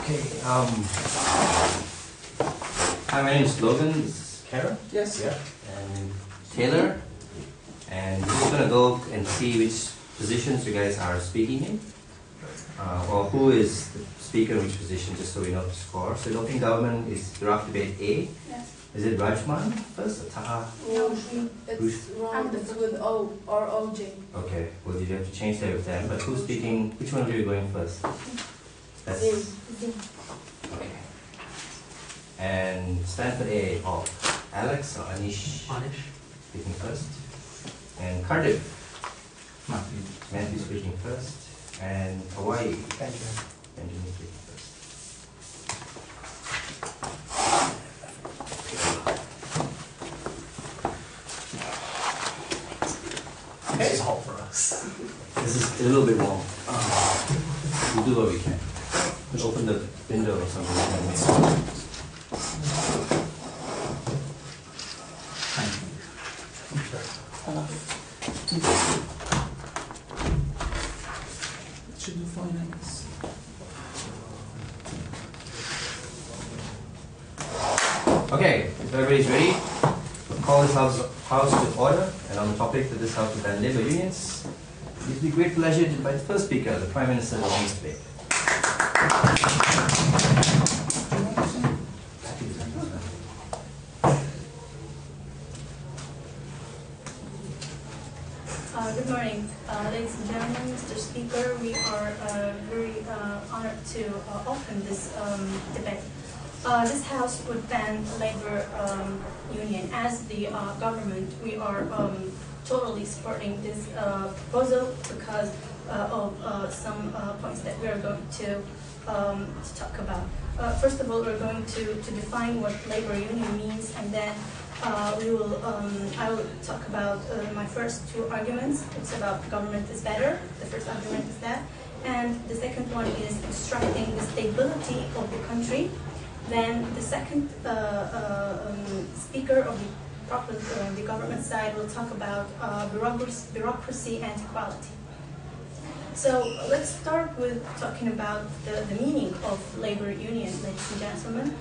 Okay. Hi, my name is Logan. This is Kara. Yes. Yeah. And Taylor. And we're just gonna go and see which positions you guys are speaking in, or who is the speaker in which position, just so we know the score. So, Developing Government is draft debate A. Yes. Is it Rajman first or Taha? No, it's wrong. It's with O or OJ. Okay. Well, you have to change that with them. But who's speaking? Which one of you are going first? That's okay. And Stanford A. Oh, Alex or Anish? Anish. Speaking first. And Cardiff. Matthew speaking first. And Hawaii. Benjamin speaking first. This is hot for us. This is a little bit warm. We'll do what we can. Let's open the window or something. Thank you. Should do finance. Okay, if everybody's ready, we'll call this house to order. And on the topic that this house is on labor unions, it gives me great pleasure to invite the first speaker, the Prime Minister of the East Bay. Good morning, ladies and gentlemen, Mr. Speaker. We are very honored to open this debate. This House would ban labor union. As the government, we are totally supporting this proposal because of some points that we are going to talk about. First of all, we're going to define what labor union means, and then I will talk about my first two arguments. It's about government is better. The first argument is that. And the second one is obstructing the stability of the country. Then the second speaker of the government side will talk about bureaucracy and equality. So let's start with talking about the meaning of labor union, ladies and gentlemen.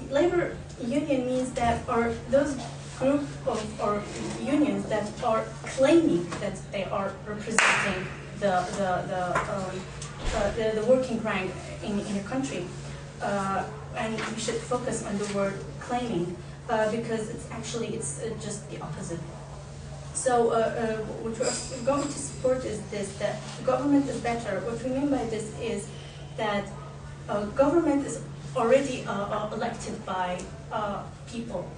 Labor union means that are those group of or unions that are claiming that they are representing the working rank in a country, and we should focus on the word claiming because it's just the opposite. So what we're going to support is this, that government is better. What we mean by this is that government is already elected by people,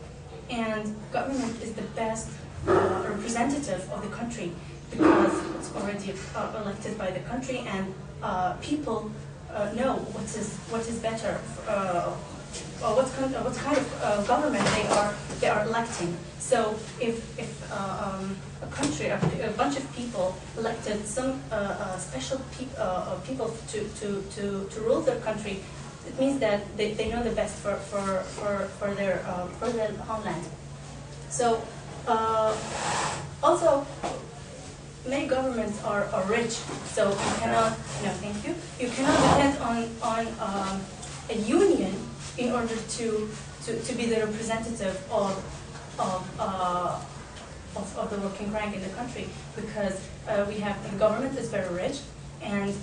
and government is the best representative of the country because it's already elected by the country, and people know what is better, or what kind of government they are electing. So if a country, a bunch of people elected some special people to rule their country, it means that they know the best for their homeland. So also, many governments are rich, so you cannot. No, thank you. You cannot depend on a union in order to be the representative of the working rank in the country, because we have the government is very rich, and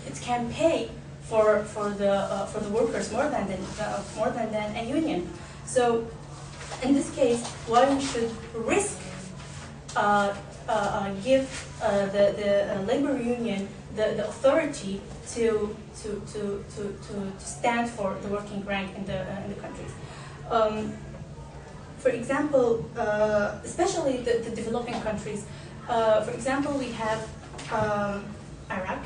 it can pay for the workers more than a union. So in this case, why we should risk give the labor union the authority to stand for the working rank in the countries. For example, especially the developing countries. For example, we have Iraq.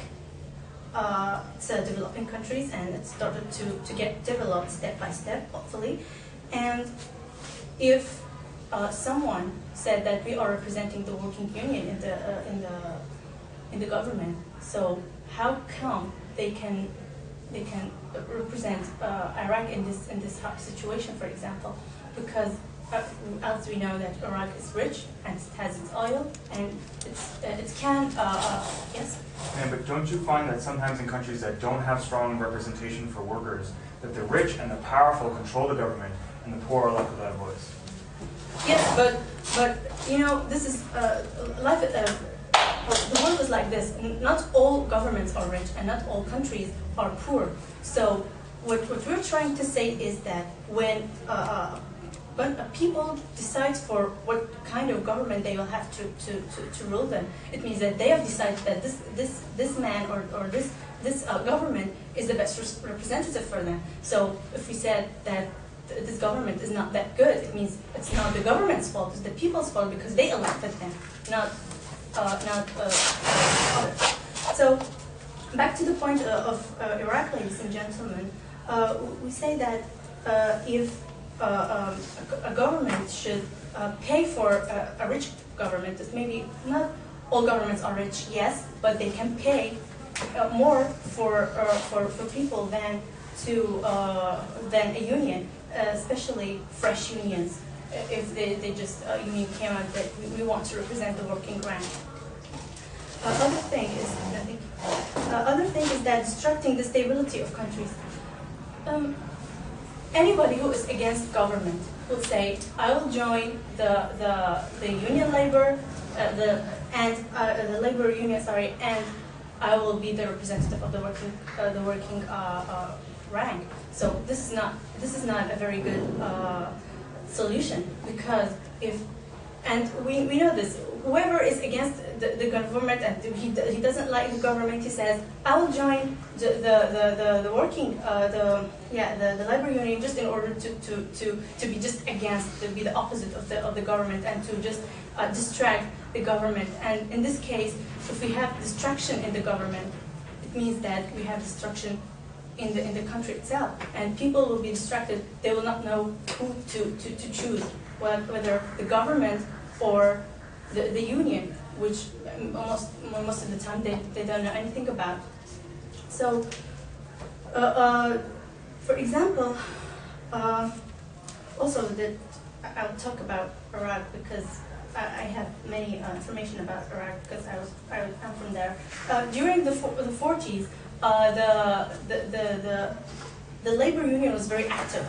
It's a developing countries, and it started to get developed step by step, hopefully. And if someone said that we are representing the working union in the government, so how come they can represent Iraq in this situation, for example? Because as we know that Iraq is rich and it has its oil, and it can yes. Okay, but don't you find that sometimes in countries that don't have strong representation for workers, that the rich and the powerful control the government and the poor are left without a voice? Yes, but you know, this is life. The world is like this. Not all governments are rich, and not all countries are poor. So what we're trying to say is that when people decide for what kind of government they will have to rule them, it means that they have decided that this man or this government is the best representative for them. So if we said that this government is not that good, it means it's not the government's fault, it's the people's fault because they elected them, not others. So back to the point of Iraq, ladies and gentlemen, we say that if a government should pay for a rich government, maybe not all governments are rich, yes, but they can pay more for people than a union, especially fresh unions. If they just union came out that we want to represent the working rank. Other thing is that destructing the stability of countries. Anybody who is against government will say, I will join the union labor, the labor union, sorry, and I will be the representative of the working rank. So this is not a very good solution, because we know this. Whoever is against the government and he doesn't like the government, he says, I will join the working the labor union just in order to be just against, to be the opposite of the government and to just distract the government. And in this case, if we have destruction in the government, it means that we have destruction in the country itself, and people will be distracted. They will not know who to choose, whether the government or the union, which most of the time they don't know anything about. So, for example, also that I'll talk about Iraq because I have many information about Iraq because I'm from there. During the 40s, the labor union was very active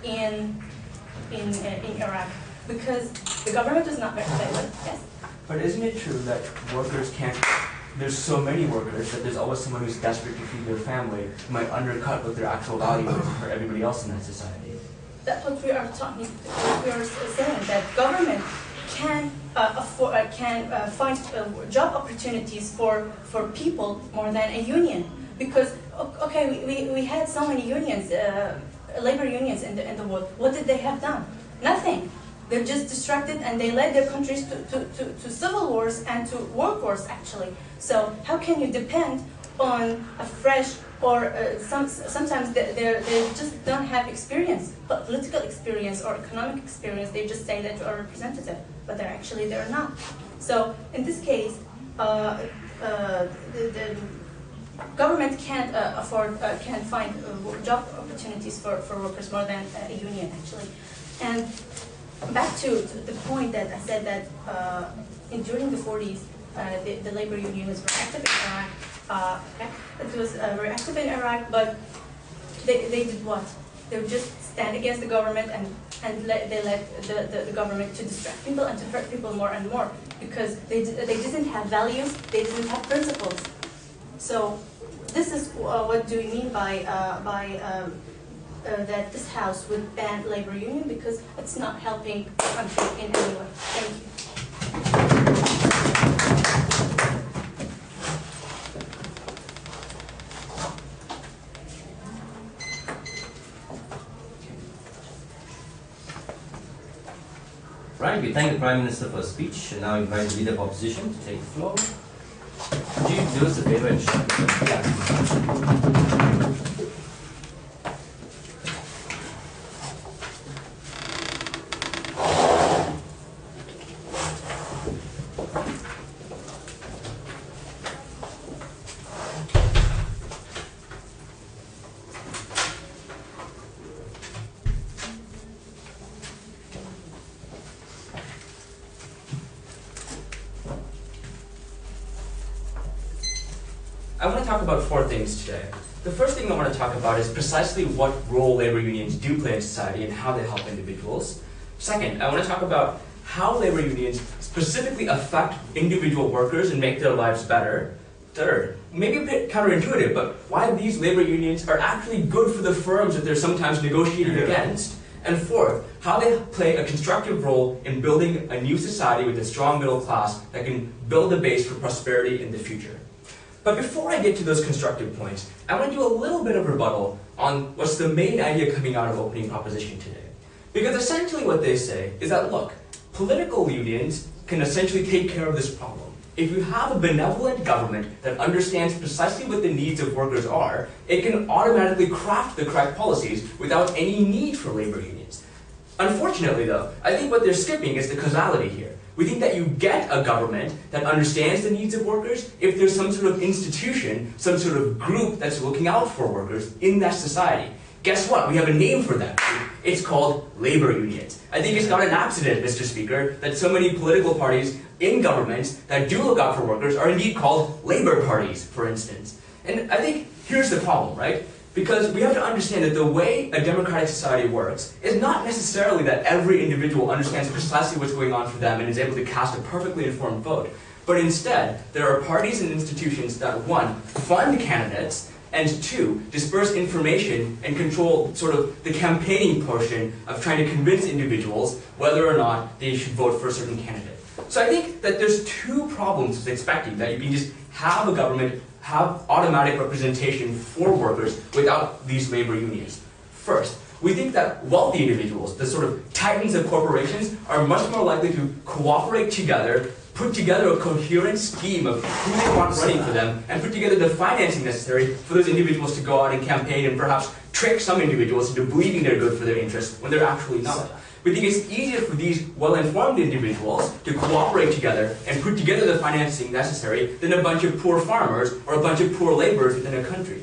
in Iraq because the government was not very stable. Yes. But isn't it true that workers can't? There's so many workers that there's always someone who's desperate to feed their family who might undercut what their actual value is for everybody else in that society. That's what we are talking. We are saying that government can find job opportunities for people more than a union. Because okay, we had so many unions, labor unions in the world. What did they have done? Nothing. They're just distracted and they led their countries to civil wars and to world wars actually. So how can you depend on a fresh or sometimes they just don't have experience, political experience or economic experience. They just say that you are representative, but they're not. So in this case, the government can't can't find job opportunities for workers more than a union actually. And back to the point that I said that during the 40s, the labor union was very active in Iraq. It was very active in Iraq, but they did what? They would just stand against the government and they let the government to distract people and to hurt people more and more because they didn't have values, they didn't have principles. So this is what do we mean by that this House would ban labor union because it's not helping the country in any way. Thank you. Right, we thank the Prime Minister for his speech, and now invite the Leader of Opposition to take the floor. Could you do us a favor and shut I want to talk about 4 things today. The first thing I want to talk about is precisely what role labor unions do play in society and how they help individuals. Second, I want to talk about how labor unions specifically affect individual workers and make their lives better. Third, maybe a bit counterintuitive, but why these labor unions are actually good for the firms that they're sometimes negotiating against. And fourth, how they play a constructive role in building a new society with a strong middle class that can build a base for prosperity in the future. But before I get to those constructive points, I want to do a little bit of rebuttal on what's the main idea coming out of opening proposition today. Because essentially what they say is that, look, political unions can essentially take care of this problem. If you have a benevolent government that understands precisely what the needs of workers are, it can automatically craft the correct policies without any need for labor unions. Unfortunately, though, I think what they're skipping is the causality here. We think that you get a government that understands the needs of workers if there's some sort of institution, some sort of group that's looking out for workers in that society. Guess what? We have a name for that. It's called labor unions. I think it's not an accident, Mr. Speaker, that so many political parties in governments that do look out for workers are indeed called labor parties, for instance. And I think here's the problem, right? Because we have to understand that the way a democratic society works is not necessarily that every individual understands precisely what's going on for them and is able to cast a perfectly informed vote. But instead, there are parties and institutions that, 1, fund candidates, and 2, disperse information and control sort of the campaigning portion of trying to convince individuals whether or not they should vote for a certain candidate. So I think that there's 2 problems with expecting that you can just have a government have automatic representation for workers without these labor unions. First, we think that wealthy individuals, the sort of titans of corporations, are much more likely to cooperate together, put together a coherent scheme of who they want running for them, and put together the financing necessary for those individuals to go out and campaign and perhaps trick some individuals into believing they're good for their interests when they're actually not. We think it's easier for these well-informed individuals to cooperate together and put together the financing necessary than a bunch of poor farmers or a bunch of poor laborers within a country.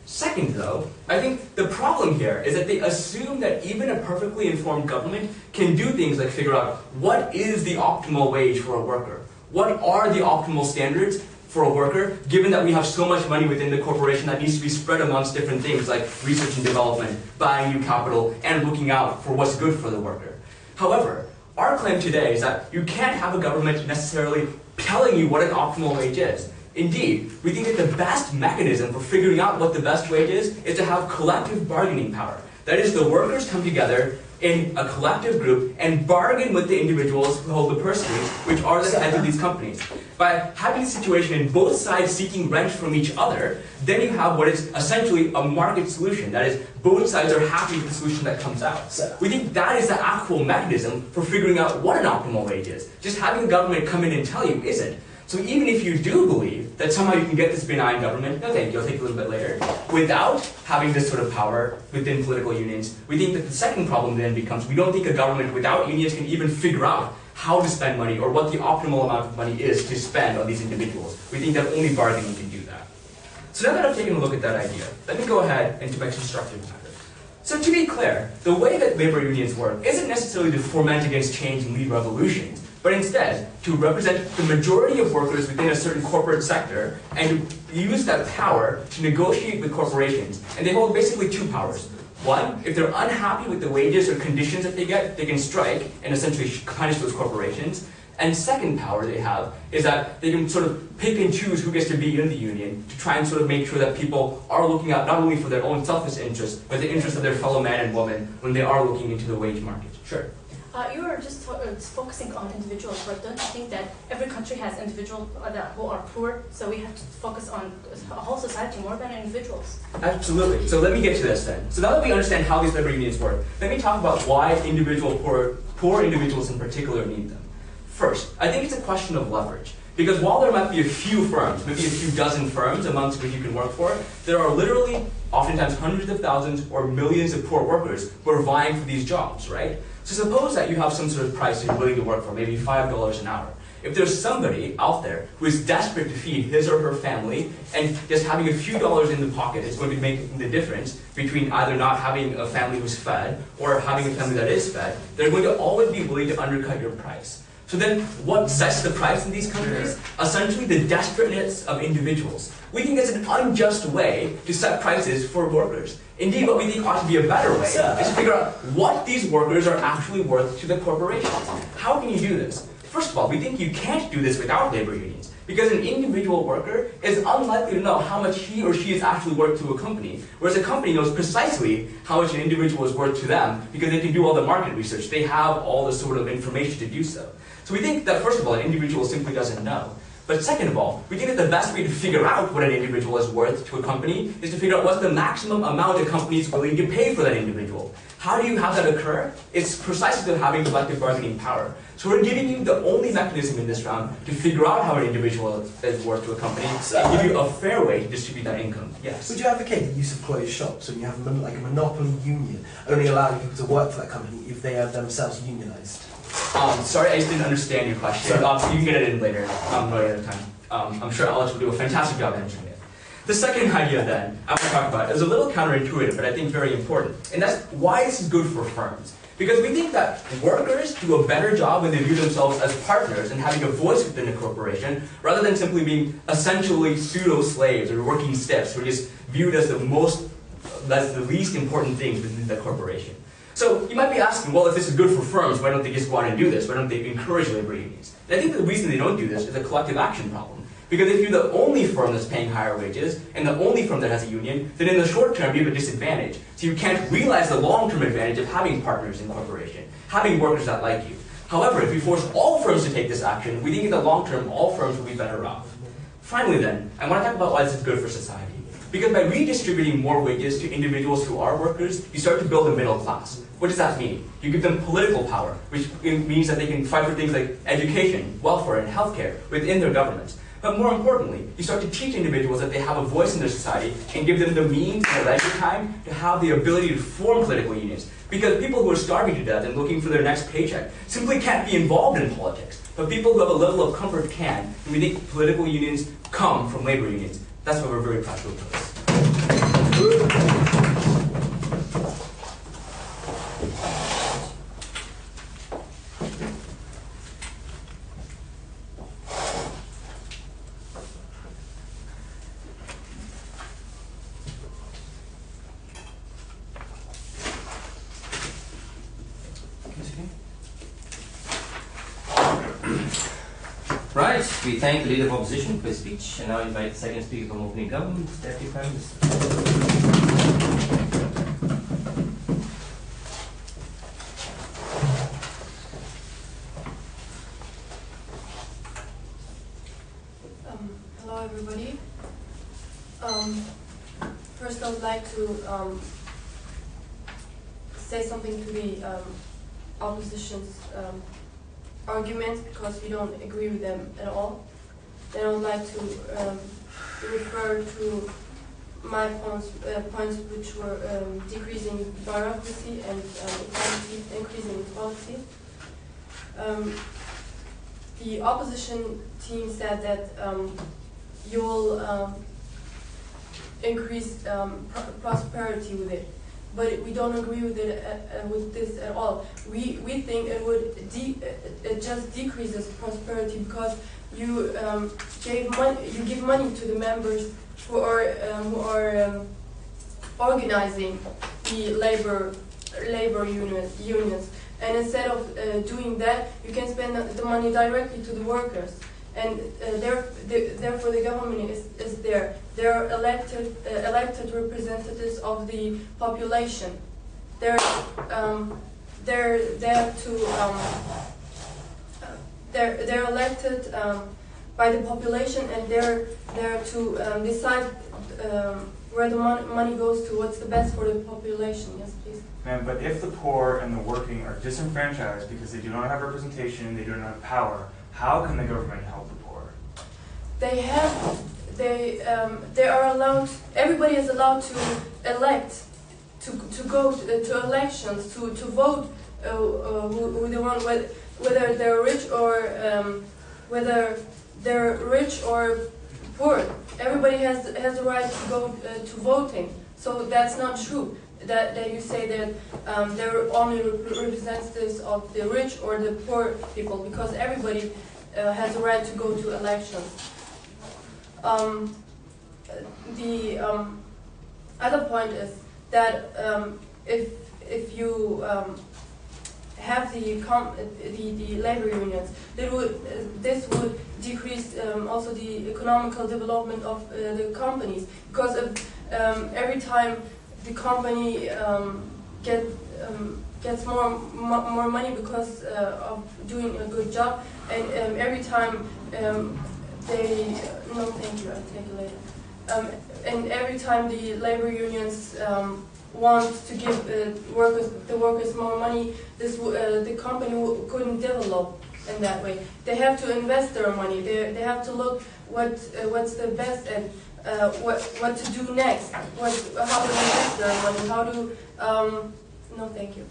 Second, though, I think the problem here is that they assume that even a perfectly informed government can do things like figure out what is the optimal wage for a worker, what are the optimal standards for a worker, given that we have so much money within the corporation that needs to be spread amongst different things like research and development, buying new capital, and looking out for what's good for the worker. However, our claim today is that you can't have a government necessarily telling you what an optimal wage is. Indeed, we think that the best mechanism for figuring out what the best wage is to have collective bargaining power. That is, the workers come together in a collective group and bargain with the individuals who hold the purse strings, which are the heads of these companies. By having a situation in both sides seeking rent from each other, then you have what is essentially a market solution. That is, both sides are happy with the solution that comes out. We think that is the actual mechanism for figuring out what an optimal wage is. Just having the government come in and tell you isn't. So even if you do believe that somehow you can get this benign government, no thank you, I'll take a little bit later, without having this sort of power within political unions, we think that the second problem then becomes we don't think a government without unions can even figure out how to spend money or what the optimal amount of money is to spend on these individuals. We think that only bargaining can do that. So now that I've taken a look at that idea, let me go ahead into my constructive matter. So to be clear, the way that labor unions work isn't necessarily to foment against change and lead revolutions, but instead to represent the majority of workers within a certain corporate sector and to use that power to negotiate with corporations. And they hold basically 2 powers. 1, if they're unhappy with the wages or conditions that they get, they can strike and essentially punish those corporations. And second power they have is that they can sort of pick and choose who gets to be in the union to try and sort of make sure that people are looking out not only for their own selfish interests, but the interests of their fellow man and woman when they are looking into the wage market. Sure. You are just focusing on individuals, but don't you think that every country has individuals who are poor, so we have to focus on a whole society more than individuals? Absolutely. So let me get to this then. So now that we understand how these labor unions work, let me talk about why poor individuals in particular need them. First, I think it's a question of leverage. Because while there might be a few firms, maybe a few dozen firms amongst which you can work for, there are literally oftentimes hundreds of thousands or millions of poor workers who are vying for these jobs, right? So suppose that you have some sort of price you're willing to work for, maybe $5 an hour. If there's somebody out there who is desperate to feed his or her family, and just having a few dollars in the pocket is going to make the difference between either not having a family who's fed or having a family that is fed, they're going to always be willing to undercut your price. So then, what sets the price in these countries? Essentially, the desperateness of individuals. We think that's an unjust way to set prices for workers. Indeed, what we think ought to be a better way is to figure out what these workers are actually worth to the corporations. How can you do this? First of all, we think you can't do this without labor unions, because an individual worker is unlikely to know how much he or she is actually worth to a company, whereas a company knows precisely how much an individual is worth to them, because they can do all the market research. They have all the sort of information to do so. So we think that, first of all, an individual simply doesn't know. But second of all, we think that the best way to figure out what an individual is worth to a company is to figure out what's the maximum amount a company is willing to pay for that individual. How do you have that occur? It's precisely through having collective bargaining power. So we're giving you the only mechanism in this round to figure out how an individual is worth to a company and give you a fair way to distribute that income. Yes? Would you advocate the use of closed shops when you have like a monopoly union, only allowing people to work for that company if they are themselves unionized? Sorry, I just didn't understand your question. You can get it in later. I'm running out of time. I'm sure Alex will do a fantastic job answering it. The second idea then I want to talk about is a little counterintuitive, but I think very important. And that's why this is good for firms. Because we think that workers do a better job when they view themselves as partners and having a voice within a corporation, rather than simply being essentially pseudo-slaves or working stiffs who are just viewed as the least important things within the corporation. So you might be asking, well, if this is good for firms, why don't they just go out and do this? Why don't they encourage labor unions? And I think the reason they don't do this is a collective action problem. Because if you're the only firm that's paying higher wages, and the only firm that has a union, then in the short term you have a disadvantage. So you can't realize the long-term advantage of having partners in the corporation, having workers that like you. However, if you force all firms to take this action, we think in the long term all firms will be better off. Finally then, I want to talk about why this is good for society. Because by redistributing more wages to individuals who are workers, you start to build a middle class. What does that mean? You give them political power, which means that they can fight for things like education, welfare, and healthcare within their governments. But more importantly, you start to teach individuals that they have a voice in their society and give them the means and the leisure time to have the ability to form political unions. Because people who are starving to death and looking for their next paycheck simply can't be involved in politics. But people who have a level of comfort can, and we think political unions come from labor unions. That's why we're very proud to oppose. Right, we thank the Leader of Opposition for his speech, and now invite the second speaker from Opening Government, Deputy Prime Minister. Hello everybody. First I would like to say something to the opposition's arguments, because we don't agree with them at all. Then I would like to refer to my points which were decreasing bureaucracy and equality, increasing equality. The opposition team said that you will increase prosperity with it, but we don't agree with it with this at all. We think it would it just decreases prosperity, because you give money to the members who are organizing the labor unions, and instead of doing that, you can spend the money directly to the workers. And therefore the government is there. They're elected representatives of the population. They're there to they're elected by the population, and they're there to decide where the money goes to, what's the best for the population. Yes, please. But if the poor and the working are disenfranchised because they do not have representation, they do not have power, how can the government help the poor? They are allowed. Everybody is allowed to elect, to go to elections, to vote who they want, whether they're rich or poor. Everybody has the right to go to voting. So that's not true. that you say that they're only representatives of the rich or the poor people, because everybody has a right to go to elections. The other point is that if you have the labor unions, this would decrease also the economical development of the companies, because every time the company gets more money because of doing a good job, and every time they no thank you, I'll take it later. And every time the labor unions want to give the workers more money, the company couldn't develop in that way. They have to invest their money. They have to look what's the best and what to do next. How to invest their money? How to no thank you.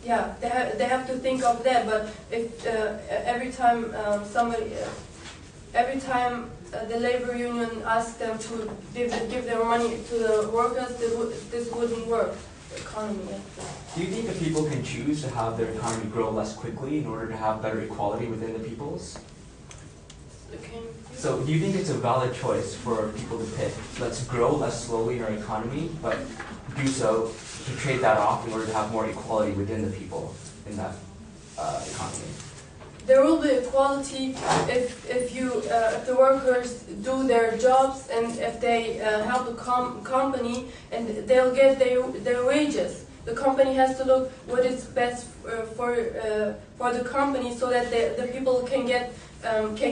Yeah, they have to think of that. But if every time the labor union asks them to give their money to the workers, this wouldn't work. The economy. Do you think that people can choose to have their economy grow less quickly in order to have better equality within the peoples? So do you think it's a valid choice for people to pick, let's grow less slowly in our economy, but do so to trade that off in order to have more equality within the people in that economy? There will be equality if the workers do their jobs, and if they help the company, and they'll get their wages. The company has to look what is best for the company, so that the people can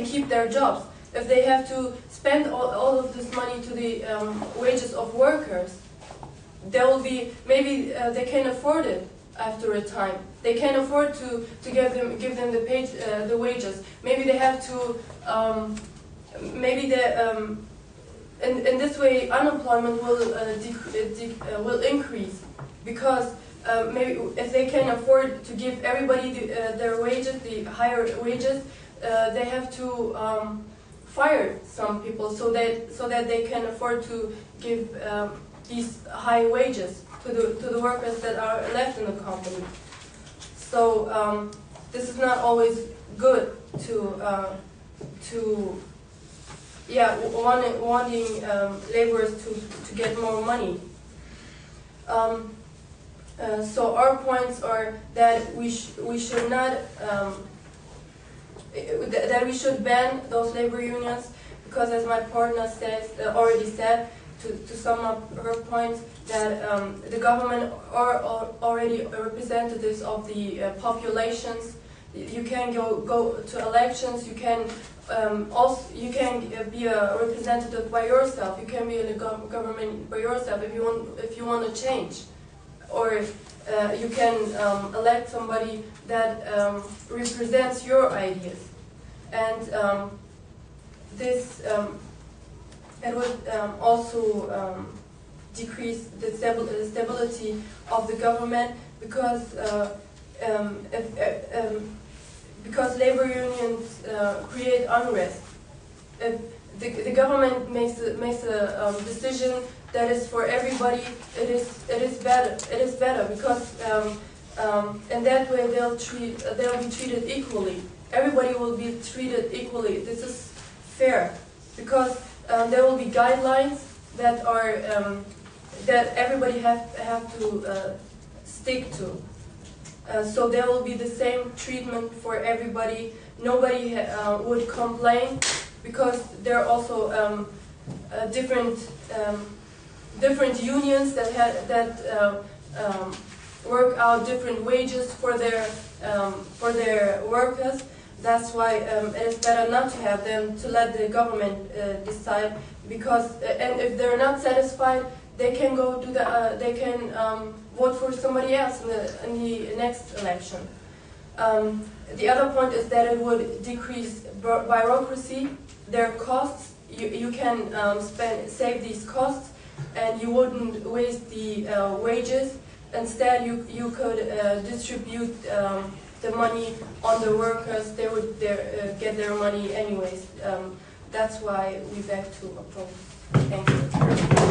keep their jobs. If they have to spend all of this money to the wages of workers, there will be maybe they can afford it after a time. They can afford to give them the wages. Maybe they have to in this way unemployment will increase, because maybe if they can afford to give everybody their wages, the higher wages, they have to fire some people so that they can afford to give these high wages to the workers that are left in the company. So this is not always good wanting laborers to get more money. So our points are that we should not that we should ban those labor unions, because, as my partner already said, to sum up her points, that the government are already representatives of the populations. You can go to elections. You can you can be a representative by yourself. You can be in the government by yourself if you want to change, or you can elect somebody that represents your ideas, and this it would also decrease the stability of the government, because because labor unions create unrest. If the government makes a decision that is for everybody, it is better because in that way they'll be treated equally. Everybody will be treated equally. This is fair, because there will be guidelines that are that everybody have to stick to. So there will be the same treatment for everybody. Nobody would complain, because there are also different unions that work out different wages for their workers. That's why it is better not to have them, to let the government decide. Because and if they're not satisfied, they can go to they can vote for somebody else in the next election. The other point is that it would decrease bureaucracy, their costs. You can save these costs, and you wouldn't waste the wages. Instead, you could distribute the money on the workers. They would get their money anyways. That's why we beg to oppose. Thank you.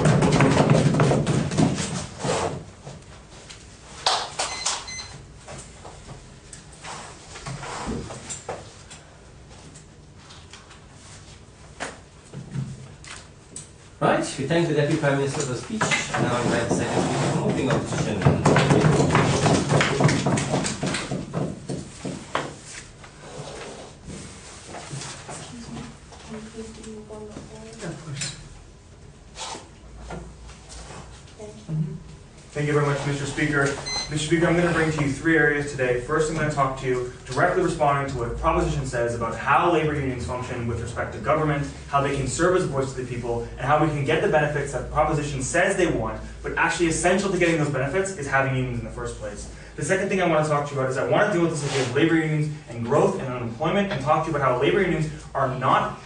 Right, we thank the Deputy Prime Minister for the speech. And now I invite the second speaker from opening opposition. Thank you very much, Mr. Speaker. Mr. Speaker, I'm going to bring to you three areas today. First, I'm going to talk to you directly responding to what Proposition says about how labor unions function with respect to government, how they can serve as a voice to the people, and how we can get the benefits that Proposition says they want, but actually essential to getting those benefits is having unions in the first place. The second thing I want to talk to you about is I want to deal with this idea of labor unions and growth and unemployment, and talk to you about how labor unions are not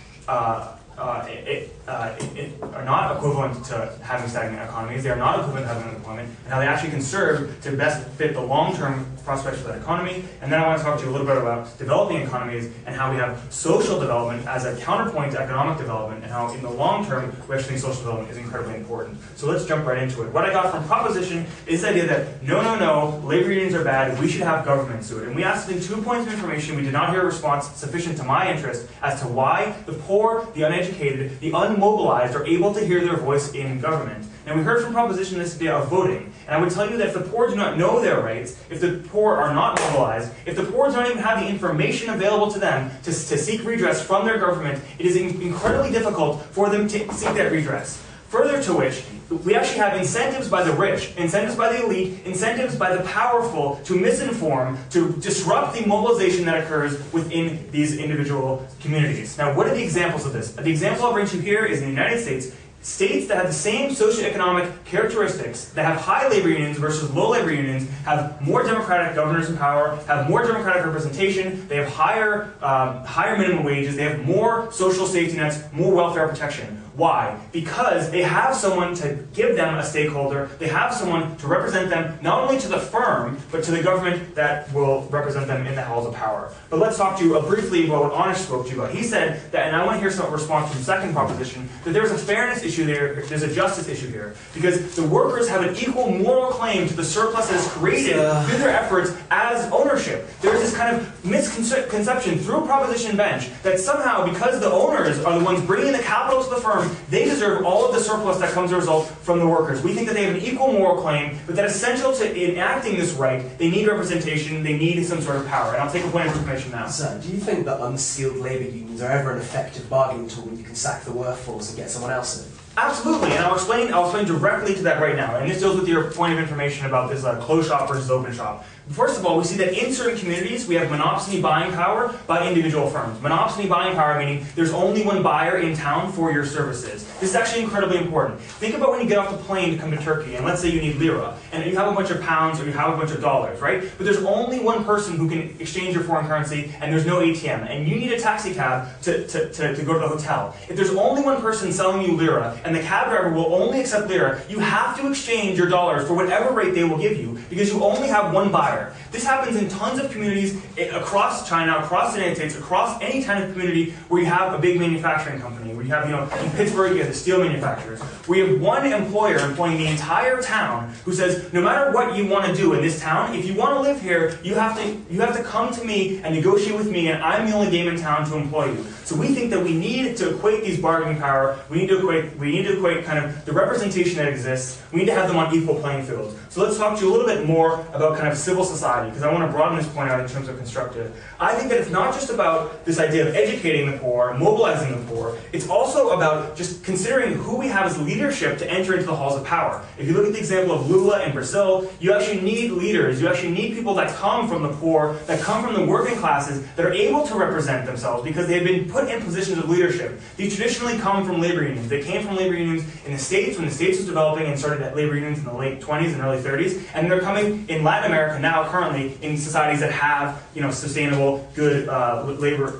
equivalent to having stagnant economies. They are not equivalent to having unemployment, and how they actually can serve to best fit the long-term prospects for that economy. And then I want to talk to you a little bit about developing economies and how we have social development as a counterpoint to economic development, and how in the long term we actually think social development is incredibly important. So let's jump right into it. What I got from Proposition is the idea that no, labor unions are bad, we should have governments do it. And we asked in 2 points of information. We did not hear a response sufficient to my interest as to why the poor, the uneducated, the unmobilized are able to hear their voice in government. And we heard from Proposition this idea of voting. And I would tell you that if the poor do not know their rights, if the poor are not mobilized, if the poor don't even have the information available to them to seek redress from their government, it is incredibly difficult for them to seek that redress. Further to which, we actually have incentives by the rich, incentives by the elite, incentives by the powerful to misinform, to disrupt the mobilization that occurs within these individual communities. Now, what are the examples of this? The example I'll bring to you here is in the United States. States that have the same socioeconomic characteristics, that have high labor unions versus low labor unions, have more democratic governors in power, have more democratic representation, they have higher minimum wages, they have more social safety nets, more welfare protection. Why? Because they have someone to give them a stakeholder, they have someone to represent them, not only to the firm, but to the government that will represent them in the halls of power. But let's talk to you briefly about what Anish spoke to you about. He said that, and I want to hear some response from the second proposition, that there's a fairness issue there, there's a justice issue here. Because the workers have an equal moral claim to the surplus that is created through their efforts as ownership. There's this kind of misconception through Proposition Bench that somehow, because the owners are the ones bringing the capital to the firm, they deserve all of the surplus that comes as a result from the workers. We think that they have an equal moral claim, but that essential to enacting this right, they need representation, they need some sort of power. And I'll take a point of information now. So, do you think that unskilled labour unions are ever an effective bargaining tool when you can sack the workforce and get someone else in? Absolutely, and I'll explain directly to that right now. And this deals with your point of information about this closed shop versus open shop. First of all, we see that in certain communities, we have monopsony buying power by individual firms. Monopsony buying power meaning there's only one buyer in town for your services. This is actually incredibly important. Think about when you get off the plane to come to Turkey, and let's say you need lira, and you have a bunch of pounds or you have a bunch of dollars, right? But there's only one person who can exchange your foreign currency, and there's no ATM, and you need a taxi cab to go to the hotel. If there's only one person selling you lira, and the cab driver will only accept lira, you have to exchange your dollars for whatever rate they will give you, because you only have one buyer. This happens in tons of communities across China, across the United States, across any kind of community where you have a big manufacturing company, where you have, in Pittsburgh, you have the steel manufacturers. We have one employer employing the entire town who says, no matter what you want to do in this town, if you want to live here, you have to come to me and negotiate with me, and I'm the only game in town to employ you. So we think that we need to equate these bargaining power, we need to equate kind of the representation that exists, we need to have them on equal playing fields. So let's talk to you a little bit more about kind of civil society, because I want to broaden this point out in terms of constructive. I think that it's not just about this idea of educating the poor, mobilizing the poor, it's also about just considering who we have as leadership to enter into the halls of power. If you look at the example of Lula in Brazil, you actually need leaders, you actually need people that come from the poor, that come from the working classes, that are able to represent themselves because they have been put in positions of leadership. These traditionally come from labor unions. They came from labor unions in the States when the States was developing and started at labor unions in the late 20s and early 30s, and they're coming in Latin America now currently in societies that have sustainable, good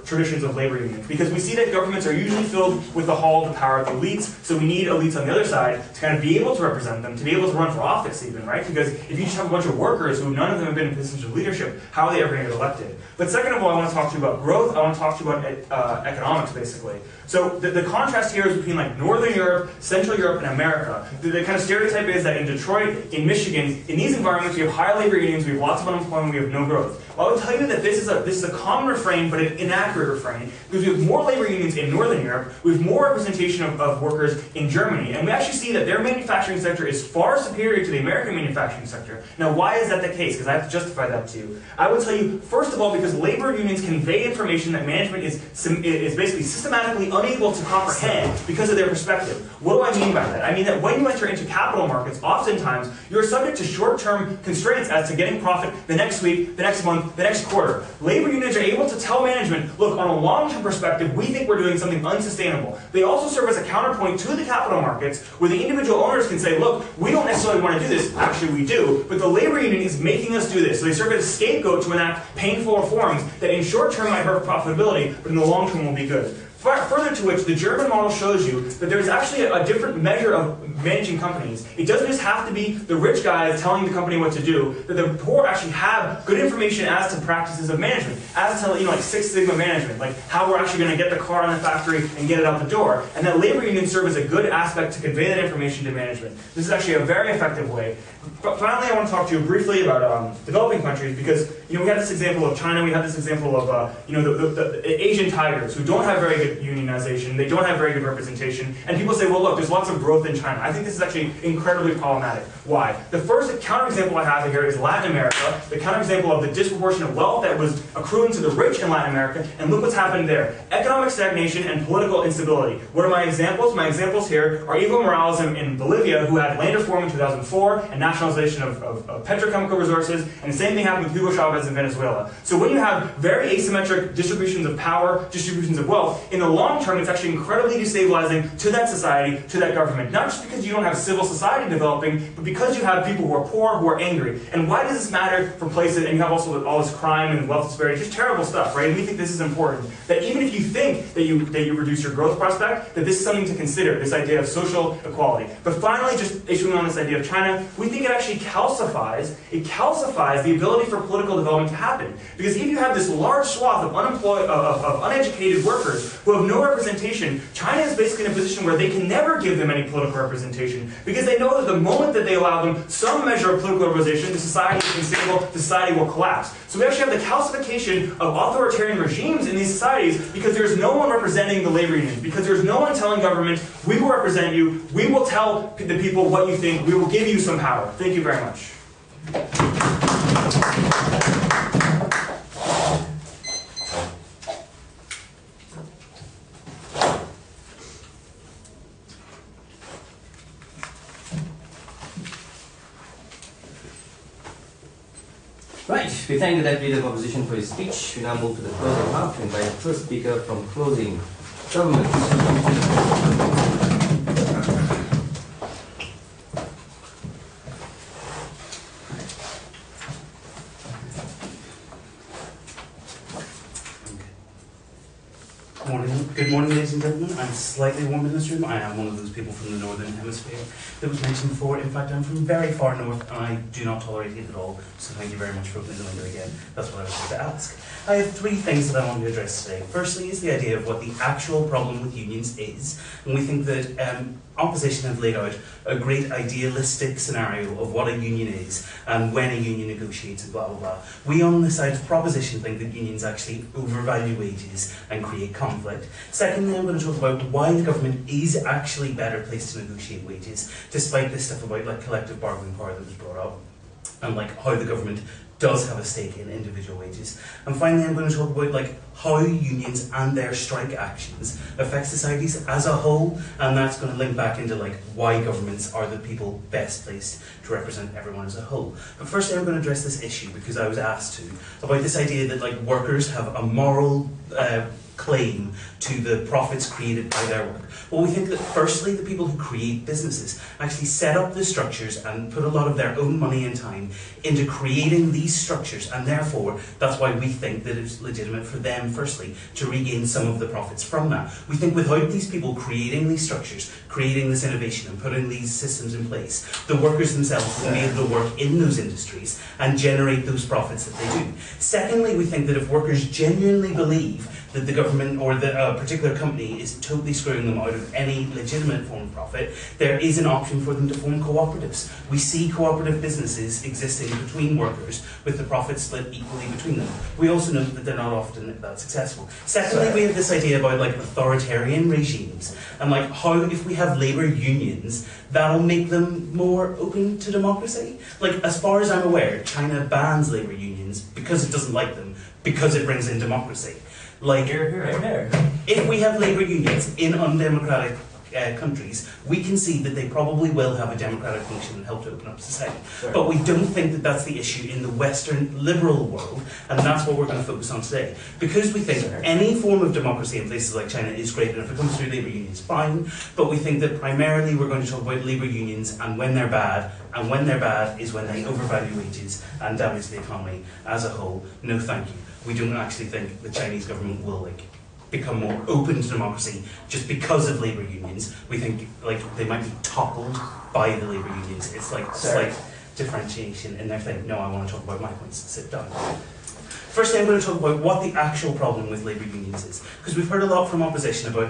traditions of labor unions. Because we see that governments are usually filled with the hall of power of the elites, so we need elites on the other side to kind of be able to represent them, to be able to run for office even, right? Because if you just have a bunch of workers who none of them have been in positions of leadership, how are they ever going to get elected? But second of all, I want to talk to you about growth. I want to talk to you about economics, basically. So the contrast here is between like Northern Europe, Central Europe, and America. The kind of stereotype is that in Detroit, in Michigan, in these environments we have high labor unions, we have lots of unemployment, we have no growth. Well, I would tell you that this is a common refrain, but an inaccurate refrain, because we have more labor unions in Northern Europe, we have more representation of workers in Germany, and we actually see that their manufacturing sector is far superior to the American manufacturing sector. Now, why is that the case? Because I have to justify that to you. I would tell you, first of all, because labor unions convey information that management is basically systematically unable to comprehend because of their perspective. What do I mean by that? I mean that when you enter into capital markets, oftentimes you're subject to short-term constraints as to getting profit the next week, the next month, the next quarter. Labor unions are able to tell management, look, on a long-term perspective, we think we're doing something unsustainable. They also serve as a counterpoint to the capital markets, where the individual owners can say, look, we don't necessarily want to do this, actually we do, but the labor union is making us do this. So they serve as a scapegoat to enact painful reforms that in short term might hurt profitability, but in the long term will be good. Further to which, the German model shows you that there's actually a different measure of managing companies. It doesn't just have to be the rich guys telling the company what to do, that the poor actually have good information as to practices of management, as to like Six Sigma management, like how we're actually going to get the car in the factory and get it out the door. And that labor unions serve as a good aspect to convey that information to management. This is actually a very effective way. But finally, I want to talk to you briefly about developing countries, because we have this example of China, we have this example of the Asian tigers who don't have very good unionization, they don't have very good representation, and people say, well, look, there's lots of growth in China. I think this is actually incredibly problematic. Why? The first counterexample I have here is Latin America, the counterexample of the disproportionate wealth that was accruing to the rich in Latin America, and look what's happened there. Economic stagnation and political instability. What are my examples? My examples here are Evo Morales in Bolivia, who had land reform in 2004 and nationalization of petrochemical resources, and the same thing happened with Hugo Chavez in Venezuela. So when you have very asymmetric distributions of power, distributions of wealth, in the long term it's actually incredibly destabilizing to that society, to that government. Not just because you don't have civil society developing, but because you have people who are poor, who are angry. And why does this matter for places, and you have also all this crime and wealth disparity, just terrible stuff, right? And we think this is important, that even if you think that you reduce your growth prospect, that this is something to consider, this idea of social equality. But finally, just issuing on this idea of China, we think it actually calcifies the ability for political development to happen. Because if you have this large swath of uneducated workers who have no representation, China is basically in a position where they can never give them any political representation, because they know that the moment that they allow them some measure of political representation, the society is unstable, the society will collapse. So we actually have the calcification of authoritarian regimes in these societies, because there's no one representing the labor unions, because there's no one telling government, we will represent you, we will tell the people what you think, we will give you some power. Thank you very much. Right, we thank the Deputy Leader of Opposition for his speech. We now move to the closing half to invite the first speaker from Closing Government. Good morning, ladies and gentlemen. I'm slightly warm in this room. I am one of those people from the Northern Hemisphere that was mentioned before. In fact, I'm from very far north, and I do not tolerate it at all. So thank you very much for opening the window again. That's what I was going to ask. I have three things that I want to address today. Firstly is the idea of what the actual problem with unions is. And we think that opposition have laid out a great idealistic scenario of what a union is and when a union negotiates and blah blah blah. We on the side of proposition think that unions actually overvalue wages and create conflict. Secondly, I'm going to talk about why the government is actually better placed to negotiate wages, despite this stuff about like collective bargaining power that was brought up, and like how the government does have a stake in individual wages. And finally, I'm going to talk about like how unions and their strike actions affect societies as a whole, and that's going to link back into like why governments are the people best placed to represent everyone as a whole. But firstly, I'm going to address this issue because I was asked to, about this idea that like workers have a moral claim to the profits created by their work. Well, we think that firstly, the people who create businesses actually set up the structures and put a lot of their own money and time into creating these structures, and therefore that's why we think that it's legitimate for them firstly to regain some of the profits from that. We think without these people creating these structures, creating this innovation and putting these systems in place, the workers themselves will be able to work in those industries and generate those profits that they do. Secondly, we think that if workers genuinely believe that the government or the a particular company is totally screwing them out of any legitimate form of profit, there is an option for them to form cooperatives. We see cooperative businesses existing between workers with the profit split equally between them. We also know that they're not often that successful. Secondly, we have this idea about like authoritarian regimes and like how if we have labour unions, that'll make them more open to democracy. Like as far as I'm aware, China bans labour unions because it doesn't like them, because it brings in democracy. Like, if we have labour unions in undemocratic countries, we can see that they probably will have a democratic function and help to open up society. Sure. But we don't think that that's the issue in the Western liberal world, and that's what we're going to focus on today. Because we think any form of democracy in places like China is great, and if it comes through labour unions, fine, but we think that primarily we're going to talk about labour unions and when they're bad, and when they're bad is when they overvalue wages and damage the economy as a whole. No thank you. We don't actually think the Chinese government will become more open to democracy just because of labour unions. We think they might be toppled by the labour unions. It's like slight differentiation in their thing. No, I want to talk about my points. Sit down. Firstly, I'm going to talk about what the actual problem with labour unions is, because we've heard a lot from opposition about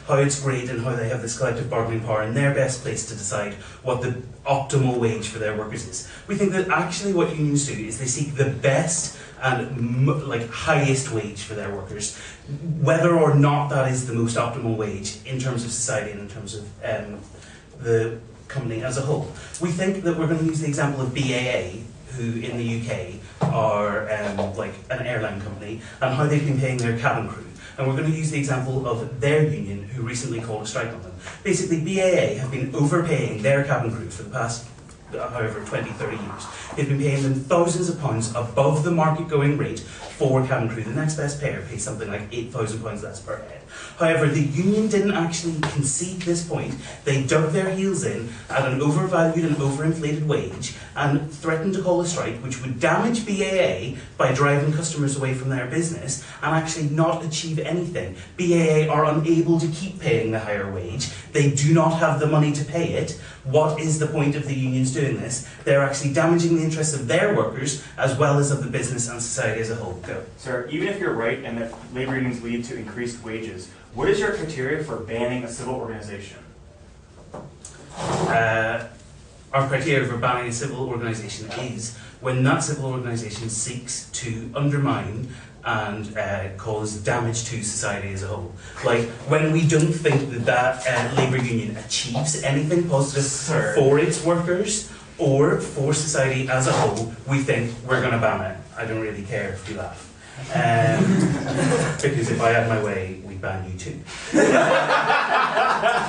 how it's great and how they have this collective bargaining power and they're best placed to decide what the optimal wage for their workers is. We think that actually what unions do is they seek the best and highest wage for their workers, whether or not that is the most optimal wage in terms of society and in terms of the company as a whole. We think that we're going to use the example of BAA, who in the UK are an airline company, and how they've been paying their cabin crew. And we're going to use the example of their union, who recently called a strike on them. Basically, BAA have been overpaying their cabin crew for the past, however, 20, 30 years. They've been paying them thousands of pounds above the market-going rate for cabin crew. The next best payer pays something like £8,000 less per head. However, the union didn't actually concede this point. They dug their heels in at an overvalued and overinflated wage and threatened to call a strike, which would damage BAA by driving customers away from their business and actually not achieve anything. BAA are unable to keep paying the higher wage. They do not have the money to pay it. What is the point of the unions doing this? They're actually damaging the interests of their workers as well as of the business and society as a whole. Go. Sir, even if you're right and that labour unions lead to increased wages, what is your criteria for banning a civil organization? Our criteria for banning a civil organisation is when that civil organisation seeks to undermine and cause damage to society as a whole. Like when we don't think that labour union achieves anything positive for its workers or for society as a whole, we think we're going to ban it. I don't really care if you laugh. Because if I had my way, we'd ban you too.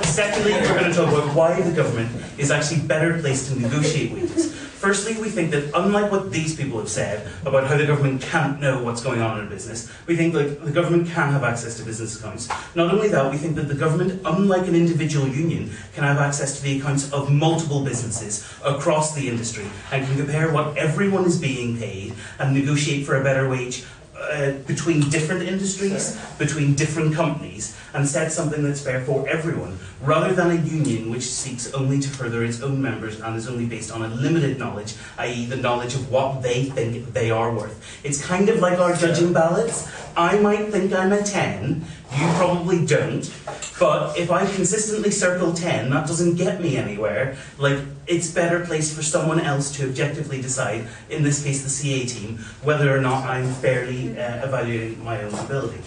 Secondly, we're going to talk about why the government is actually better placed to negotiate wages. Firstly, we think that unlike what these people have said about how the government can't know what's going on in a business, we think that the government can have access to business accounts. Not only that, we think that the government, unlike an individual union, can have access to the accounts of multiple businesses across the industry and can compare what everyone is being paid and negotiate for a better wage between different industries, between different companies, and set something that's fair for everyone, rather than a union which seeks only to further its own members and is only based on a limited knowledge, i.e. the knowledge of what they think they are worth. It's kind of like our judging ballots. I might think I'm a 10, you probably don't, but if I consistently circle 10, that doesn't get me anywhere. It's better placed for someone else to objectively decide, in this case the CA team, whether or not I'm fairly evaluating my own ability.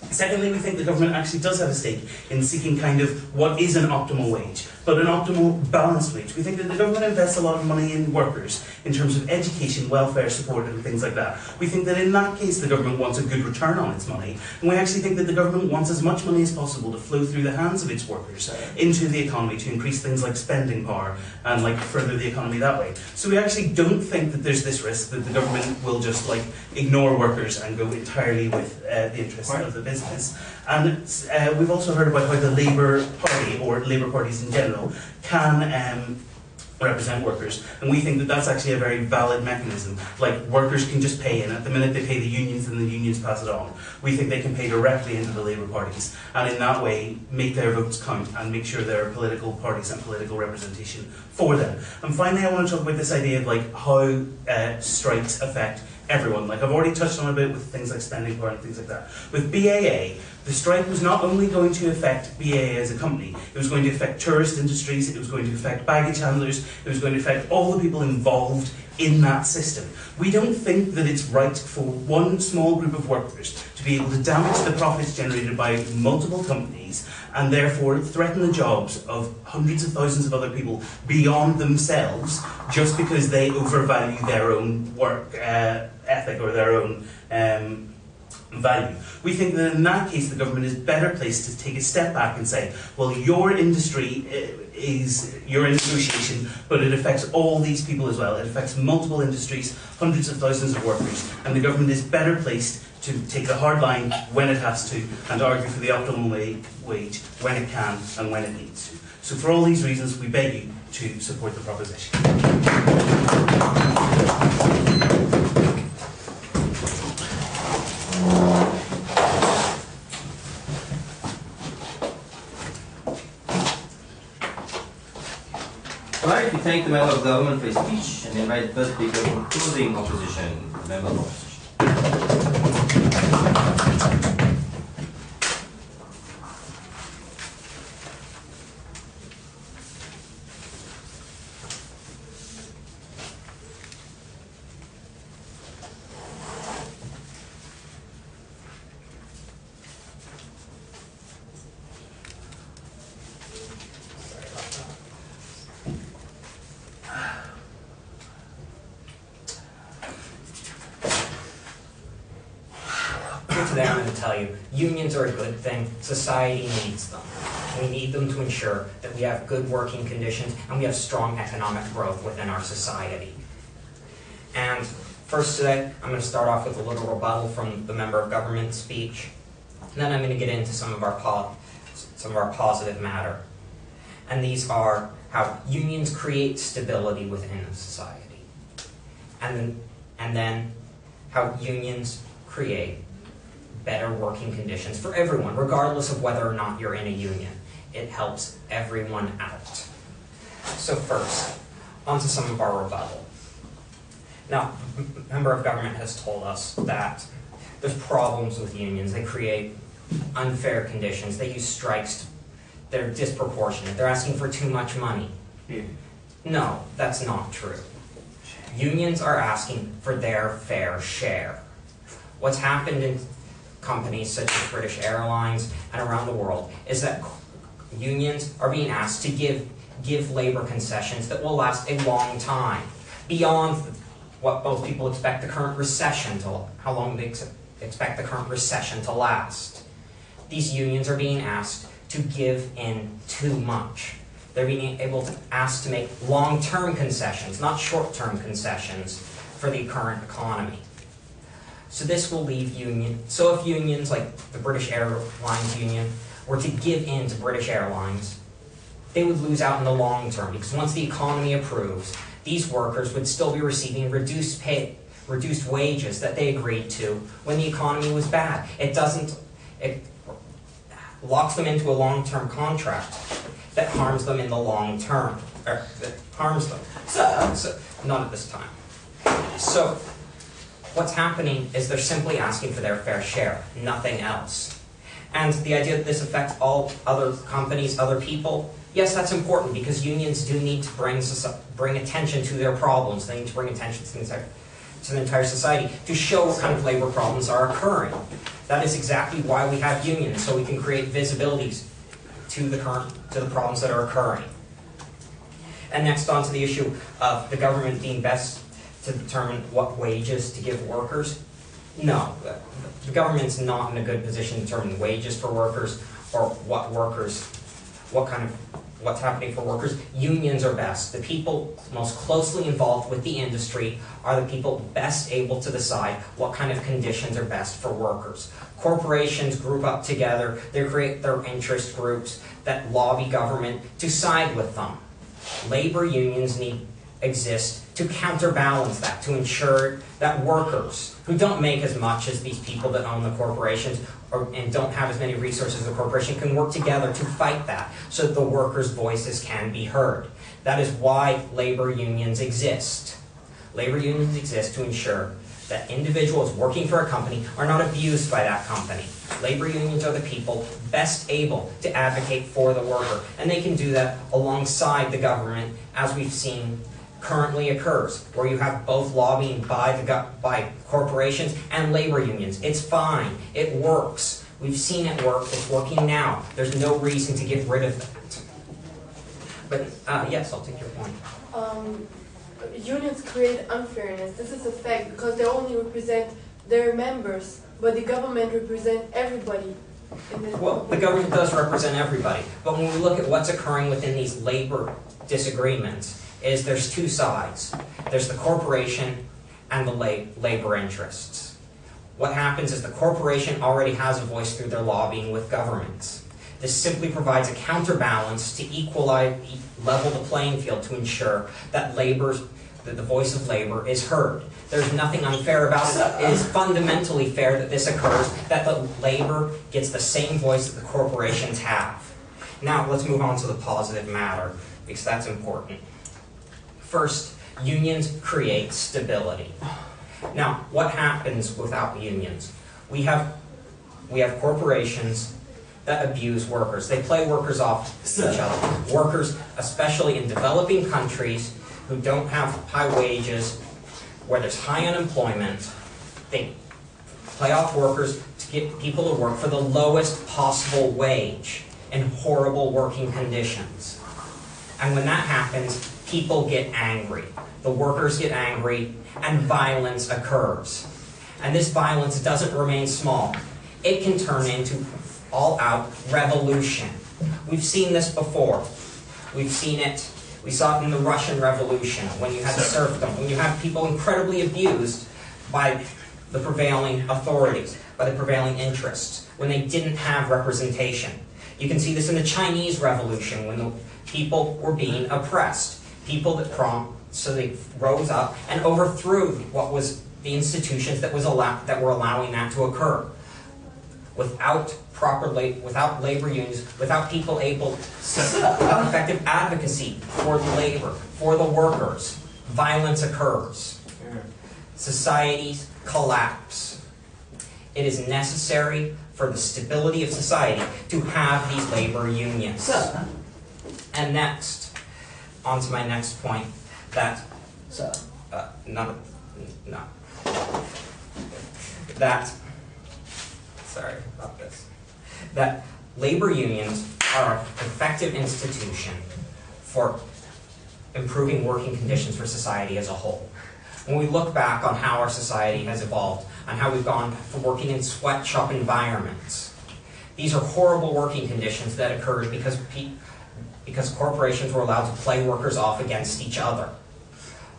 Secondly, we think the government actually does have a stake in seeking kind of what is an optimal wage, but an optimal balanced wage. We think that the government invests a lot of money in workers in terms of education, welfare support and things like that. We think that in that case the government wants a good return on its money, and we actually think that the government wants as much money as possible to flow through the hands of its workers into the economy to increase things like spending power and further the economy that way. So we actually don't think that there's this risk that the government will just ignore workers and go entirely with the interests of the business. And we've also heard about how the Labour Party, or Labour parties in general, can represent workers, and we think that that's actually a very valid mechanism. Workers can just pay in. At the minute they pay the unions and the unions pass it on. We think they can pay directly into the Labour parties and in that way make their votes count and make sure there are political parties and political representation for them. And finally I want to talk about this idea of how strikes affect everyone. Like I've already touched on a bit with things like spending power and things like that. With BAA, the strike was not only going to affect BAA as a company, it was going to affect tourist industries, it was going to affect baggage handlers, it was going to affect all the people involved in that system. We don't think that it's right for one small group of workers to be able to damage the profits generated by multiple companies and therefore threaten the jobs of hundreds of thousands of other people beyond themselves just because they overvalue their own work ethic or their own value. We think that in that case the government is better placed to take a step back and say, well, your industry you're in negotiation, but it affects all these people as well. It affects multiple industries, hundreds of thousands of workers, and the government is better placed to take the hard line when it has to and argue for the optimal wage when it can and when it needs to. So for all these reasons, we beg you to support the proposition. I'd like to thank the member of government for his speech and invite the first speaker for closing opposition, the member of opposition. Today I'm going to tell you, unions are a good thing. Society needs them. We need them to ensure that we have good working conditions and we have strong economic growth within our society. And first today, I'm going to start off with a little rebuttal from the member of government speech. And then I'm going to get into some of our positive matter. And these are how unions create stability within a society. And then how unions create better working conditions for everyone, regardless of whether or not you're in a union. It helps everyone out. So first, onto some of our rebuttal. Now, a member of government has told us that there's problems with unions. They create unfair conditions. They use strikes. They're disproportionate. They're asking for too much money. No, that's not true. Unions are asking for their fair share. What's happened in companies such as British Airlines and around the world is that unions are being asked to give labor concessions that will last a long time, beyond what most people expect the current recession to, how long they expect the current recession to last. These unions are being asked to give in too much. They're being asked to make long-term concessions, not short-term concessions for the current economy. So this will leave so if unions like the British Airlines Union were to give in to British Airlines, they would lose out in the long term, because once the economy improves, these workers would still be receiving reduced wages that they agreed to when the economy was bad. It locks them into a long-term contract that harms them in the long term, or that harms them. So not at this time. So what's happening is they're simply asking for their fair share, nothing else. And the idea that this affects all other companies, other people, yes, that's important, because unions do need to bring attention to their problems. They need to bring attention to the entire society to show what kind of labor problems are occurring. That is exactly why we have unions, so we can create visibility to the problems that are occurring. And next on to the issue of the government being best to determine what wages to give workers. No, the government's not in a good position to determine wages for workers or what's happening for workers. Unions are best. The people most closely involved with the industry are the people best able to decide what kind of conditions are best for workers. Corporations group up together, they create their interest groups that lobby government to side with them. Labor unions exist to counterbalance that, to ensure that workers who don't make as much as these people that own the corporations and don't have as many resources as the corporation can work together to fight that, so that the workers' voices can be heard. That is why labor unions exist. Labor unions exist to ensure that individuals working for a company are not abused by that company. Labor unions are the people best able to advocate for the worker, and they can do that alongside the government, as we've seen currently occurs, where you have both lobbying by corporations and labor unions. It's fine. It works. We've seen it work. It's working now. There's no reason to get rid of that. But yes, I'll take your point. Unions create unfairness. This is a fact because they only represent their members, but the government represents everybody. Well, the government does represent everybody, but when we look at what's occurring within these labor disagreements, is there's two sides. There's the corporation and the labor interests. What happens is the corporation already has a voice through their lobbying with governments. This simply provides a counterbalance to level the playing field to ensure that the voice of labor is heard. There's nothing unfair about it. It is fundamentally fair that this occurs, that the labor gets the same voice that the corporations have. Now, let's move on to the positive matter, because that's important. First, unions create stability. Now, what happens without unions? We have corporations that abuse workers. They play workers off each other. Workers, especially in developing countries who don't have high wages, where there's high unemployment, they play off workers to get people to work for the lowest possible wage in horrible working conditions. And when that happens, people get angry. The workers get angry, and violence occurs. And this violence doesn't remain small. It can turn into all-out revolution. We've seen this before. We saw it in the Russian Revolution, when you had serfdom, when you had people incredibly abused by the prevailing authorities, by the prevailing interests, when they didn't have representation. You can see this in the Chinese Revolution, when the people were being oppressed. So they rose up and overthrew what was the institutions that were allowing that to occur. Without labor unions, without people without effective advocacy for the labor, for the workers, violence occurs. Societies collapse. It is necessary for the stability of society to have these labor unions. And next, on to my next point, that that labor unions are an effective institution for improving working conditions for society as a whole. When we look back on how our society has evolved, on how we've gone from working in sweatshop environments, these are horrible working conditions that occurred because corporations were allowed to play workers off against each other.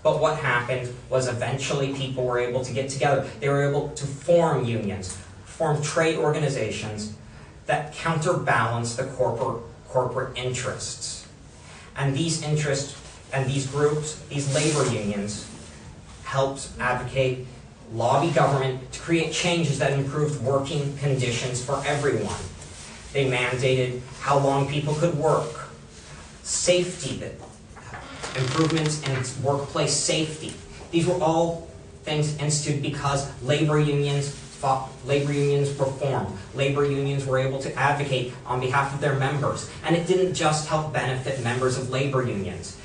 But what happened was eventually people were able to get together. They were able to form unions, form trade organizations that counterbalance the corporate interests. And these interests and these groups, these labor unions, helped advocate, lobby government to create changes that improved working conditions for everyone. They mandated how long people could work, safety, improvements in workplace safety. These were all things instituted because labor unions were formed. Labor unions were able to advocate on behalf of their members. And it didn't just help benefit members of labor unions.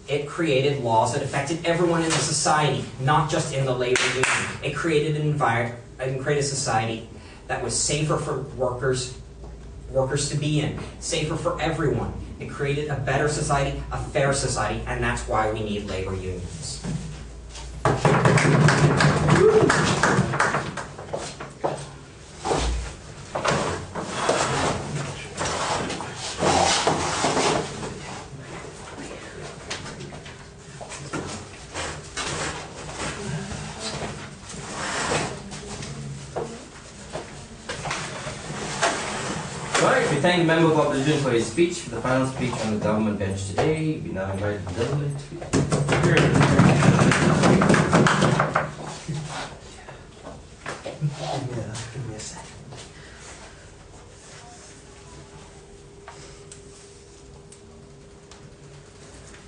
It created laws that affected everyone in the society, not just in the labor union. It created an environment and created a society that was safer for workers to be in, safer for everyone. It created a better society, a fair society, and that's why we need labor unions. Alright, we thank the member of opposition for his speech. For the final speech on the government bench today, we now invite the government to speak. Give me a second.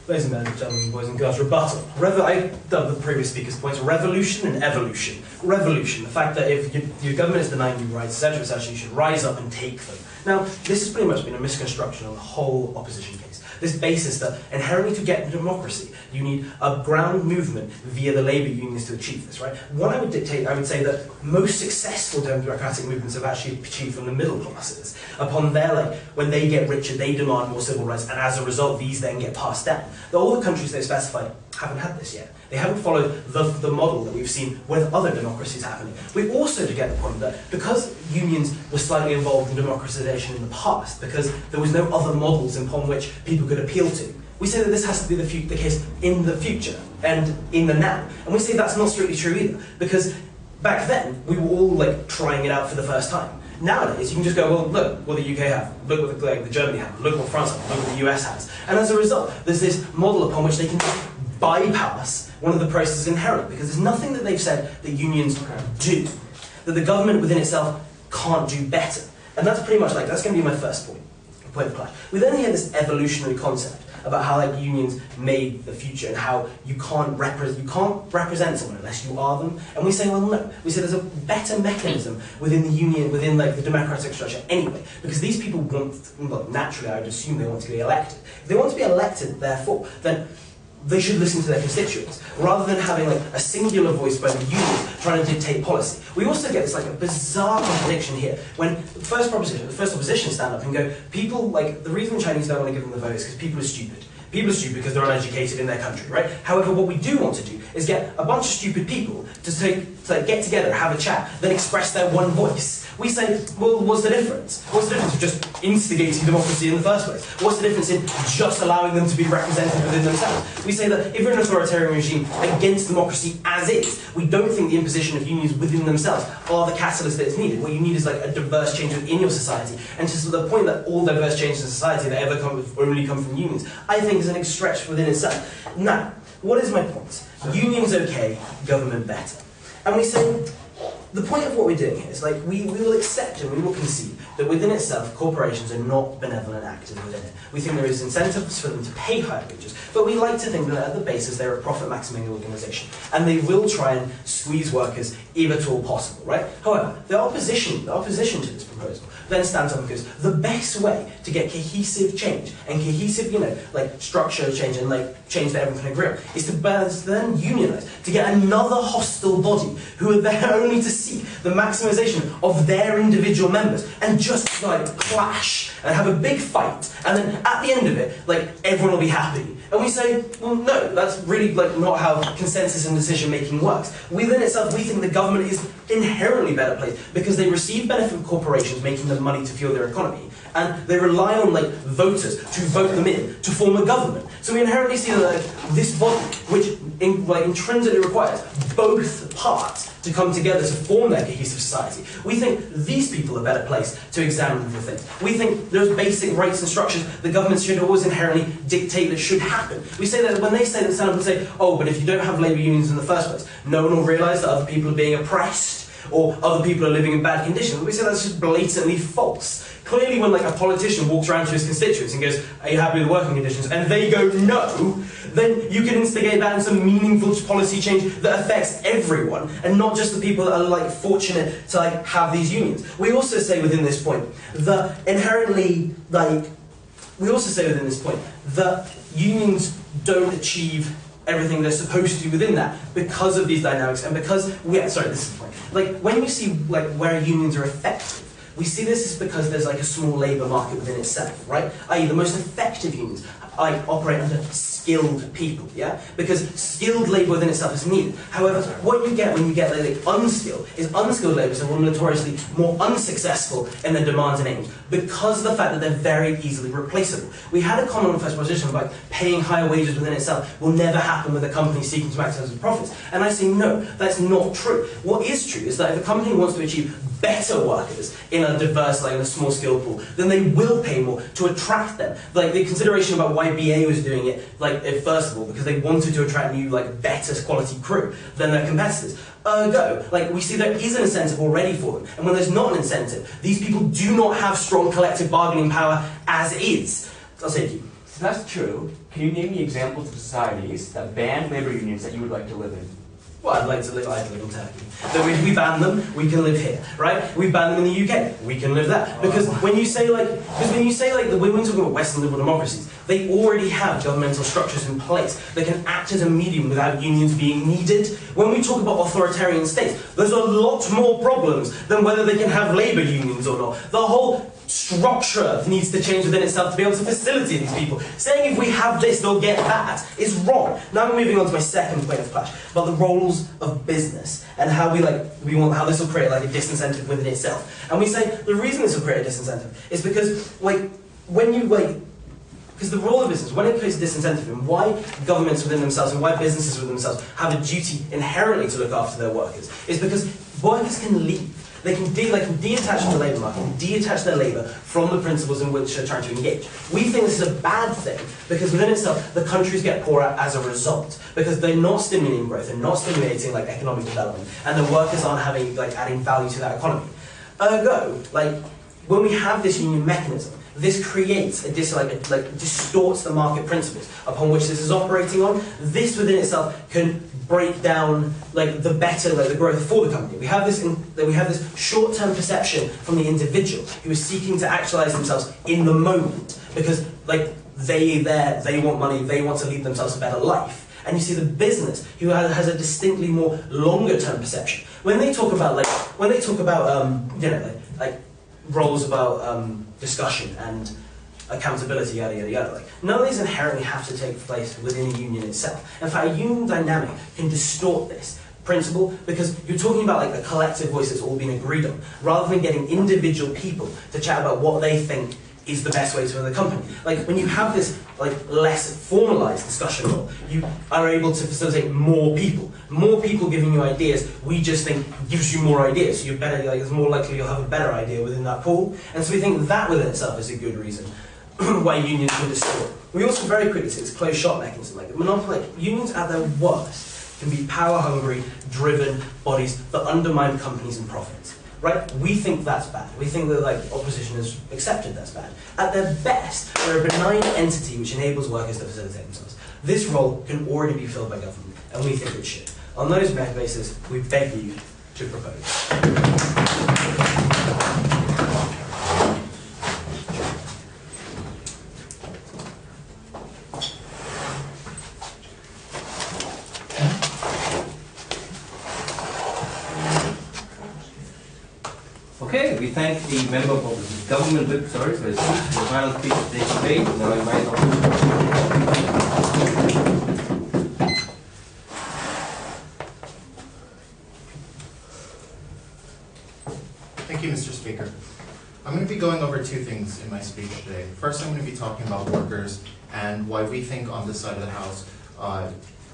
Ladies and gentlemen, boys and girls, rebuttal. I dubbed the previous speaker's points revolution and evolution. Revolution, the fact that if your government is denying you rights, etc., you should rise up and take them. Now, this has pretty much been a misconstruction on the whole opposition case. This basis that inherently to get democracy, you need a ground movement via the labour unions to achieve this, right? What I would say that most successful democratic movements have actually achieved from the middle classes. Upon their, when they get richer, they demand more civil rights, and as a result, these then get passed down. All the countries they specified haven't had this yet. They haven't followed the model that we've seen with other democracies happening. We also to get the point that because unions were slightly involved in democratization in the past, because there was no other models upon which people could appeal to, we say that this has to be the case in the future and in the now. And we say that's not strictly true either, because back then we were all trying it out for the first time. Nowadays, you can just go, well, look what the UK have, look what the Germany have, look what France have, look what the US has. And as a result, there's this model upon which they can bypass one of the processes inherent, because there's nothing that they've said that unions do, that the government within itself can't do better. And that's pretty much that's going to be my first point of clash. We then hear this evolutionary concept about how unions made the future and how you can't represent someone unless you are them. And we say, well, no. We say there's a better mechanism within the union, within the democratic structure anyway, because these people want, well, naturally I would assume they want to be elected. If they want to be elected, therefore, then they should listen to their constituents, rather than having a singular voice by the unions trying to dictate policy. We also get this a bizarre contradiction here, when the first opposition stand up and go, people, the reason Chinese don't want to give them the vote is because people are stupid. People are stupid because they're uneducated in their country, right? However, what we do want to do is get a bunch of stupid people to get together, have a chat, then express their one voice. We say, well, what's the difference? What's the difference of just instigating democracy in the first place? What's the difference in just allowing them to be represented within themselves? We say that if you're an authoritarian regime against democracy as is, we don't think the imposition of unions within themselves are the catalyst that is needed. What you need is a diverse change within your society. And to the point that all diverse changes in society that ever only come from unions, I think is an stretch within itself. Now, what is my point? Unions okay, government better. And we say, the point of what we're doing here is we will accept and we will concede that within itself corporations are not benevolent actors within it. We think there is incentives for them to pay higher wages, but we like to think that at the basis they're a profit maximizing organisation and they will try and squeeze workers if at all possible, right? However, the opposition to this proposal then stands up and goes, the best way to get cohesive change and cohesive, structure change and change that everyone can agree on is to then unionize, to get another hostile body who are there only to seek the maximization of their individual members and just clash and have a big fight, and then at the end of it, everyone will be happy. And we say, well, no, that's really not how consensus and decision making works. Within itself, we think the government is inherently better placed because they receive benefit from corporations making them money to fuel their economy, and they rely on voters to vote them in to form a government. So we inherently see that this body, which intrinsically requires both parts to come together to form their cohesive society, we think these people are better placed to examine the things. We think those basic rights and structures the government should always inherently dictate that should happen. We say that when they stand up and say, oh, but if you don't have labour unions in the first place, no one will realise that other people are being oppressed or other people are living in bad conditions. We say that's just blatantly false. Clearly when a politician walks around to his constituents and goes, are you happy with the working conditions? And they go, no, then you can instigate that in some meaningful policy change that affects everyone and not just the people that are fortunate to have these unions. We also say within this point that inherently that unions don't achieve everything they're supposed to within that because of these dynamics and because this is the point. When you see where unions are effective, we see this is because there's a small labour market within itself, right? I.e. the most effective unions operate under skilled people, yeah? Because skilled labour within itself is needed. However, what you get when you get unskilled is unskilled labour are notoriously more unsuccessful in their demands and aims because of the fact that they're very easily replaceable. We had a comment on first position about paying higher wages within itself will never happen with a company seeking to maximise its profits. And I say no, that's not true. What is true is that if a company wants to achieve better workers in a diverse, in a small skill pool, then they will pay more to attract them. The consideration about why BA was doing it, first of all, because they wanted to attract new, better quality crew than their competitors. Ergo, we see there is an incentive already for them. And when there's not an incentive, these people do not have strong collective bargaining power as is. I'll say to you. So that's true. Can you name me examples of societies that ban labor unions that you would like to live in? Well, I'd live in Turkey. Then if we ban them, we can live here, right? We ban them in the UK, we can live there. Because when you say like, when we talk about Western liberal democracies, they already have governmental structures in place that can act as a medium without unions being needed. When we talk about authoritarian states, there's a lot more problems than whether they can have labour unions or not. The whole structure needs to change within itself to be able to facilitate these people. Saying if we have this, they'll get that is wrong. Now I'm moving on to my second point of clash about the roles of business and how how this will create like a disincentive within itself. And we say the reason this will create a disincentive is because because the role of business, when it creates a disincentive, and why governments within themselves and why businesses within themselves have a duty inherently to look after their workers, is because workers can leave. They can detach from the labour market, and detach their labour from the principles in which they're trying to engage. We think this is a bad thing because within itself, the countries get poorer as a result because they're not stimulating growth, they're not stimulating like economic development, and the workers aren't adding value to that economy. Ergo, when we have this union mechanism, this creates distorts the market principles upon which this is operating on. This within itself can break down the growth for the company. We have this short-term perception from the individual who is seeking to actualize themselves in the moment because they want money, they want to lead themselves a better life. And you see the business who has a distinctly more longer-term perception. When they talk about roles about discussion and accountability, yada yada yada. None of these inherently have to take place within a union itself. In fact, a union dynamic can distort this principle because you're talking about the collective voice that's all been agreed on, rather than getting individual people to chat about what they think is the best way to run the company. When you have this less formalized discussion role, you are able to facilitate more people. More people giving you ideas, we just think gives you more ideas. So you're better, it's more likely you'll have a better idea within that pool. And so we think that within itself is a good reason why unions can distort. We also very quickly see this closed shop mechanism. Unions at their worst can be power-hungry, driven bodies that undermine companies and profits. Right? We think that's bad. We think that opposition has accepted that's bad. At their best, they're a benign entity which enables workers to facilitate themselves. This role can already be filled by government, and we think it should. On those basis, we beg you to propose. Okay, we thank the member of the government whip, for his final speech of the debate. Now I invite Thank you, Mr. Speaker. I'm going to be going over two things in my speech today. First, I'm going to be talking about workers and why we think on this side of the House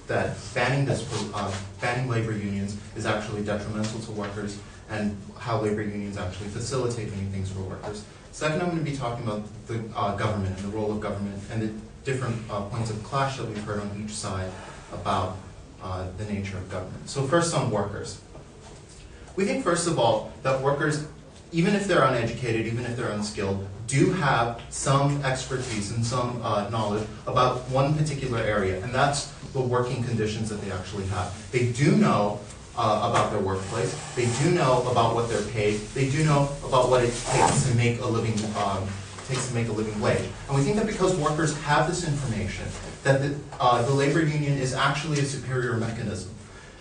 that banning labor unions is actually detrimental to workers and how labor unions actually facilitate many things for workers. Second, I'm going to be talking about the government and the role of government and the different points of clash that we've heard on each side about the nature of government. So first on workers. We think, first of all, that workers, even if they're uneducated, even if they're unskilled, do have some expertise and some knowledge about one particular area, and that's the working conditions that they actually have. They do know about their workplace. They do know about what they're paid. They do know about what it takes to make a living wage. And we think that because workers have this information, that the labor union is actually a superior mechanism.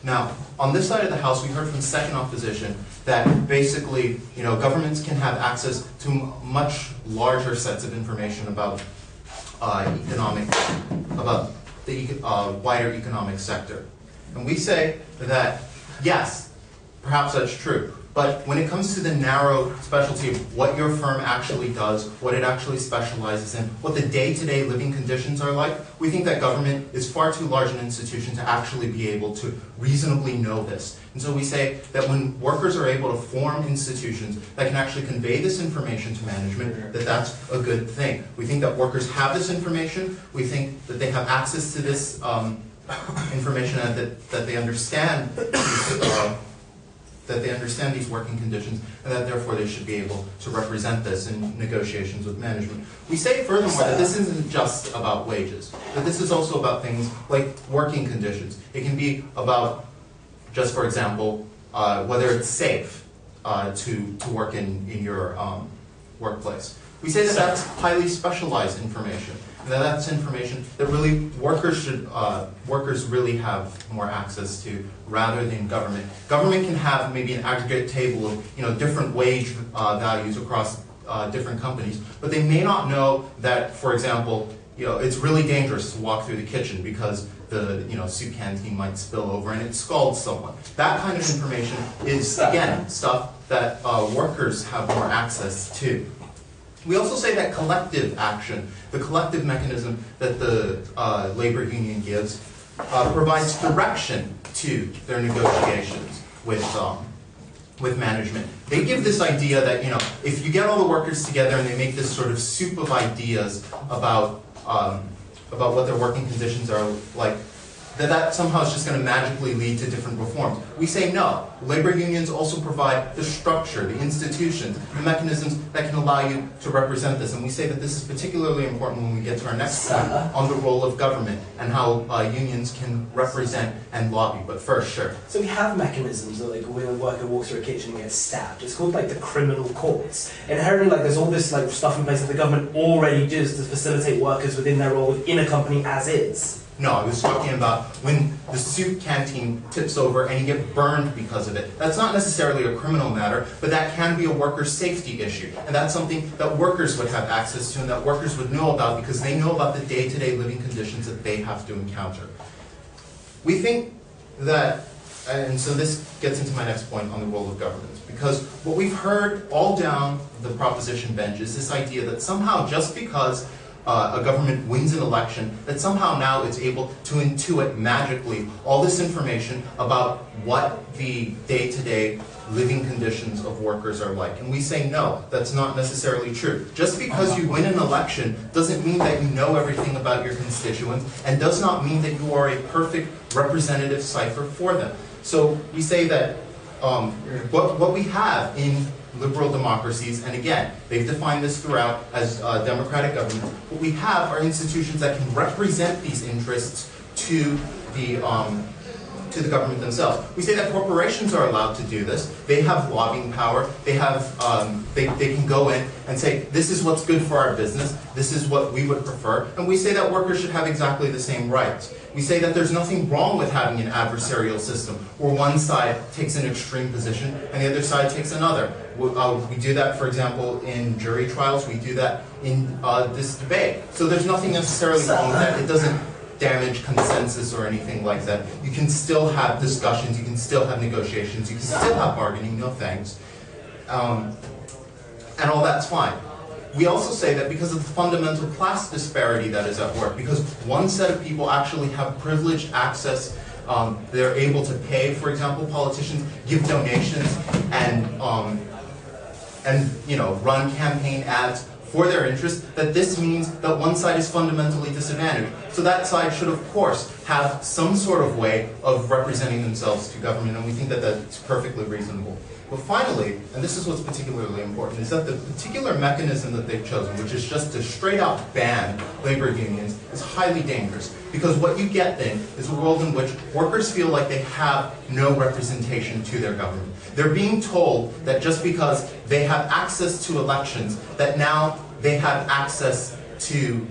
Now, on this side of the House, we heard from second opposition that basically, governments can have access to much larger sets of information about the wider economic sector. And we say that, yes, perhaps that's true. But when it comes to the narrow specialty of what your firm actually does, what it actually specializes in, what the day-to-day living conditions are like, we think that government is far too large an institution to actually be able to reasonably know this. And so we say that when workers are able to form institutions that can actually convey this information to management, that that's a good thing. We think that workers have this information. We think that they have access to this information and that they understand that they understand these working conditions, and that therefore they should be able to represent this in negotiations with management. We say furthermore that this isn't just about wages, that this is also about things like working conditions. It can be about, just for example, whether it's safe to work in your workplace. We say that that's highly specialized information, and that that's information that really workers really have more access to, rather than government. Government can have maybe an aggregate table of different wage values across different companies, but they may not know that, for example, it's really dangerous to walk through the kitchen because the soup canteen might spill over and it scalds someone. That kind of information is, again, stuff that workers have more access to. We also say that collective action, the collective mechanism that the labor union gives, provides direction to their negotiations with management. They give this idea that if you get all the workers together and they make this sort of soup of ideas about what their working conditions are like, that somehow is just going to magically lead to different reforms. We say no. Labor unions also provide the structure, the institutions, the mechanisms that can allow you to represent this. And we say that this is particularly important when we get to our next point on the role of government and how unions can represent and lobby. But first, sure. So we have mechanisms that, like, when a worker walks through a kitchen and gets stabbed, it's called like the criminal courts. Inherently, like, there's all this like stuff in place that the government already does to facilitate workers within their role within a company as is. No, I was talking about when the soup canteen tips over and you get burned because of it. That's not necessarily a criminal matter, but that can be a workers' safety issue. And that's something that workers would have access to and that workers would know about because they know about the day-to-day living conditions that they have to encounter. We think that, and so this gets into my next point on the role of government, because what we've heard all down the proposition bench is this idea that somehow just because a government wins an election, that somehow now it's able to intuit magically all this information about what the day-to-day living conditions of workers are like. And we say no, that's not necessarily true. Just because you win an election doesn't mean that you know everything about your constituents, and does not mean that you are a perfect representative cipher for them. So we say that what we have in liberal democracies, and again, they've defined this throughout as democratic government, what we have are institutions that can represent these interests to the government themselves. We say that corporations are allowed to do this. They have lobbying power. They have they can go in and say, this is what's good for our business. This is what we would prefer. And we say that workers should have exactly the same rights. We say that there's nothing wrong with having an adversarial system where one side takes an extreme position and the other side takes another. We do that, for example, in jury trials. We do that in this debate. So there's nothing necessarily wrong with that. It doesn't damage consensus or anything like that. You can still have discussions, you can still have negotiations, you can still have bargaining, no thanks. And all that's fine. We also say that because of the fundamental class disparity that is at work, because one set of people actually have privileged access, they're able to pay, for example, politicians give donations and run campaign ads for their interests, that this means that one side is fundamentally disadvantaged. So that side should, of course, have some sort of way of representing themselves to government, and we think that that's perfectly reasonable. But finally, and this is what's particularly important, is that the particular mechanism that they've chosen, which is just to straight out ban labor unions, is highly dangerous. Because what you get then is a world in which workers feel like they have no representation to their government. They're being told that just because they have access to elections, that now they have access to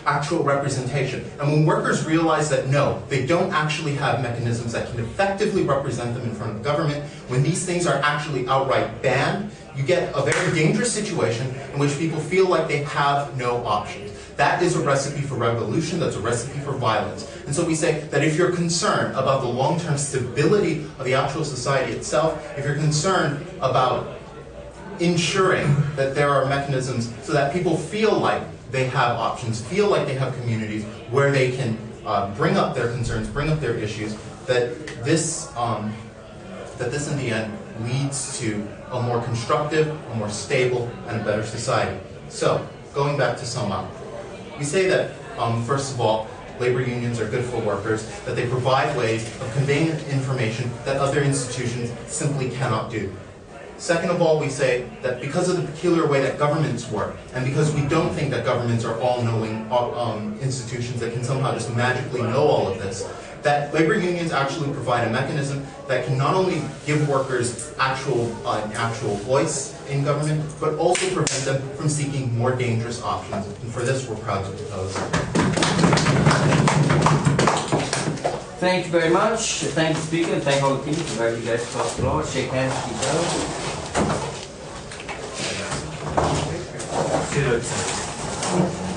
actual representation. And when workers realize that no, they don't actually have mechanisms that can effectively represent them in front of government, when these things are actually outright banned, you get a very dangerous situation in which people feel like they have no options. That is a recipe for revolution, that's a recipe for violence. And so we say that if you're concerned about the long-term stability of the actual society itself, if you're concerned about ensuring that there are mechanisms so that people feel like they have options, feel like they have communities where they can bring up their concerns, bring up their issues, that this in the end leads to a more constructive, a more stable, and a better society. So, going back to sum up, we say that, first of all, labor unions are good for workers, that they provide ways of conveying information that other institutions simply cannot do. Second of all, we say that because of the peculiar way that governments work, and because we don't think that governments are all-knowing institutions that can somehow just magically know all of this, that labor unions actually provide a mechanism that can not only give workers actual voice in government, but also prevent them from seeking more dangerous options. And for this, we're proud to propose. Thank you very much. Thank the speaker and thank all the people. Invite you guys to the floor. Shake hands with each other.